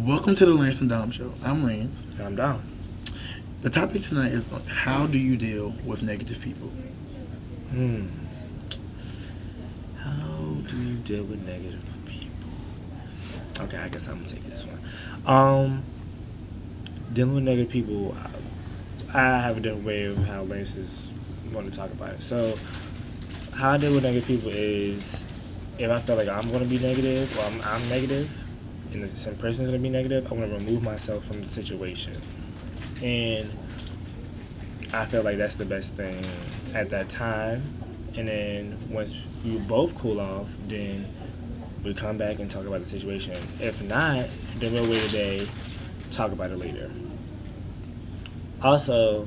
Welcome to the Lance and Dom Show. I'm Lance. And I'm down. The topic tonight is how do you deal with negative people? Hmm. How do you deal with negative people? Okay, I guess I'm gonna take this one. Dealing with negative people, I have a different way of how Lance is want to talk about it. So, how I deal with negative people is if I feel like I'm gonna be negative or I'm negative, and the same person's gonna be negative, I want to remove myself from the situation. And I feel like that's the best thing at that time. And then once you both cool off, then we come back and talk about the situation. If not, then we'll wait a day, talk about it later. Also,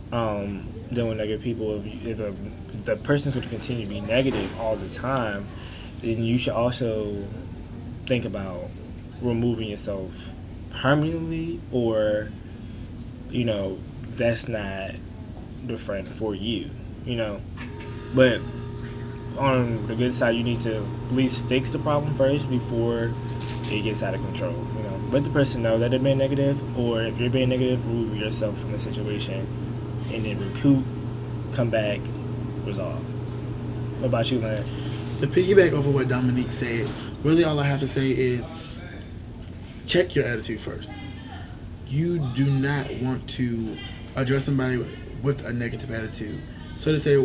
dealing with negative people, if the person's going to continue to be negative all the time, then you should also think about removing yourself permanently, or that's not the friend for you, but on the good side, you need to at least fix the problem first before it gets out of control. Let the person know that they're being negative, or if you're being negative, remove yourself from the situation, and then recoup, come back, resolve. What about you, Lance? To piggyback off of what Dominique said, really all I have to say is check your attitude first. You do not want to address somebody with a negative attitude. So to say,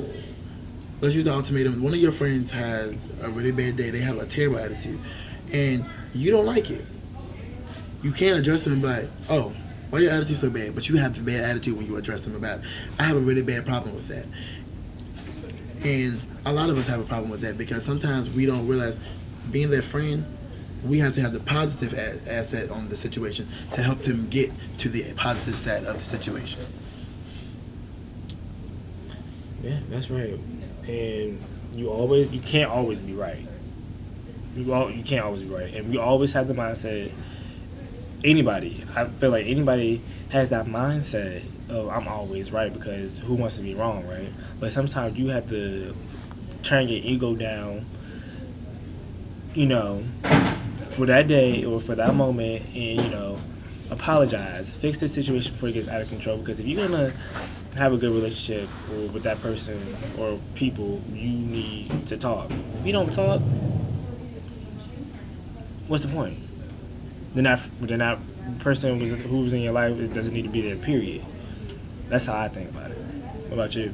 let's use the ultimatum. One of your friends has a really bad day. They have a terrible attitude, and you don't like it. You can't address them and be like, "Oh, why your attitude so bad?" But you have a bad attitude when you address them about it. I have a really bad problem with that, and a lot of us have a problem with that because sometimes we don't realize being their friend. We have to have the positive asset on the situation to help them get to the positive side of the situation. Yeah, that's right. And you can't always be right. You can't always be right, and we always have the mindset. I feel like anybody has that mindset of I'm always right, because who wants to be wrong, right? But sometimes you have to turn your ego down, you know, for that day or for that moment, and apologize, fix the situation before it gets out of control. Because if you're gonna have a good relationship with that person or people, you need to talk. If you don't talk, what's the point? Then that person who was in your life, it doesn't need to be there. Period. That's how I think about it. What about you?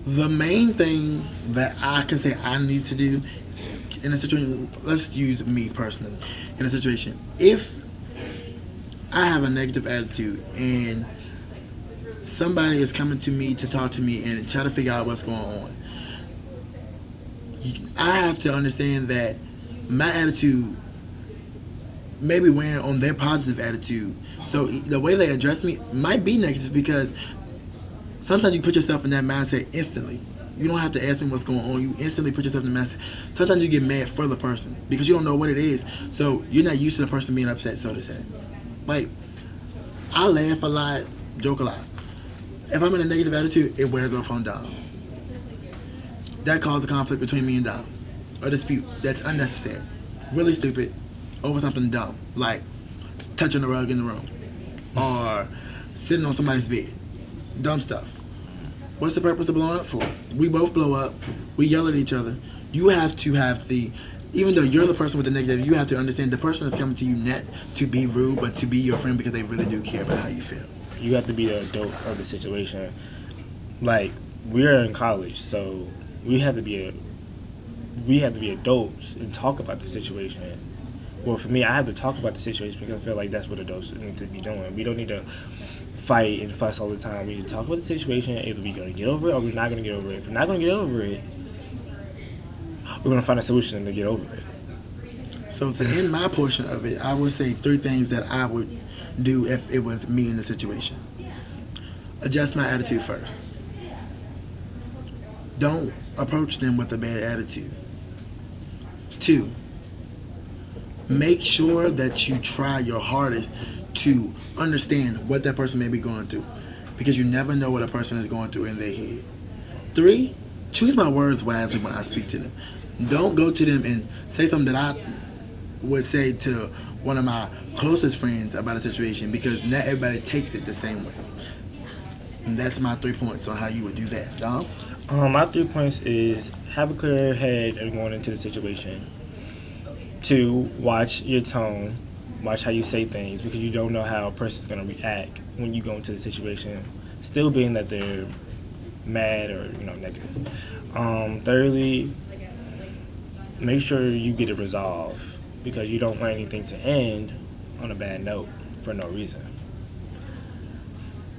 The main thing that I can say I need to do in a situation, let's use me personally, in a situation, if I have a negative attitude and somebody is coming to me to talk to me and try to figure out what's going on, I have to understand that my attitude may be wearing on their positive attitude. So the way they address me might be negative because sometimes you put yourself in that mindset instantly. You don't have to ask them what's going on. You instantly put yourself in the mindset. Sometimes you get mad for the person because you don't know what it is. So you're not used to the person being upset, so to say. Like, I laugh a lot, joke a lot. If I'm in a negative attitude, it wears off on Dom. That caused a conflict between me and Dom. A dispute that's unnecessary. Really stupid over something dumb. Like touching the rug in the room. Or sitting on somebody's bed. Dumb stuff. What's the purpose of blowing up for? We both blow up. We yell at each other. You have to have even though you're the person with the negative, you have to understand the person that's coming to you not to be rude, but to be your friend because they really do care about how you feel. You have to be the adult of the situation. Like, we're in college, so we have to be adults and talk about the situation. Well, for me, I have to talk about the situation because I feel like that's what adults need to be doing. We don't need to fight and fuss all the time. We need to talk about the situation. Either we're going to get over it or we're not going to get over it. If we're not going to get over it, we're going to find a solution to get over it. So to end my portion of it, I would say 3 things that I would do if it was me in the situation. Adjust my attitude first. Don't approach them with a bad attitude. 2, make sure that you try your hardest to understand what that person may be going through, because you never know what a person is going through in their head. 3, choose my words wisely when I speak to them. Don't go to them and say something that would say to one of my closest friends about a situation, because not everybody takes it the same way. And that's my 3 points on how you would do that. Dom? My 3 points is have a clear head and going into the situation. 2, watch your tone, watch how you say things, because you don't know how a person's gonna react when you go into the situation. Still being that they're mad or negative. Thirdly, make sure you get it resolved, because you don't want anything to end on a bad note for no reason.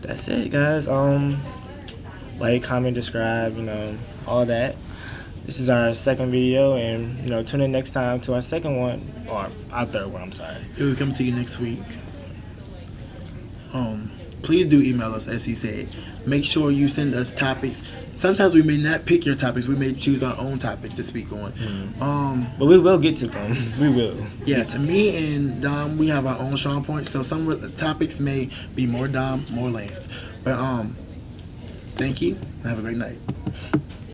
That's it, guys. Like, comment, subscribe, all that. This is our second video, and tune in next time to our second one, or our third one. I'm sorry. It will come to you next week. Please do email us, as he said. Make sure you send us topics. Sometimes we may not pick your topics. We may choose our own topics to speak on. But we will get to them. We will. Yes, me and Dom, we have our own strong points. So some of the topics may be more Dom, more Lance. But thank you. Have a great night.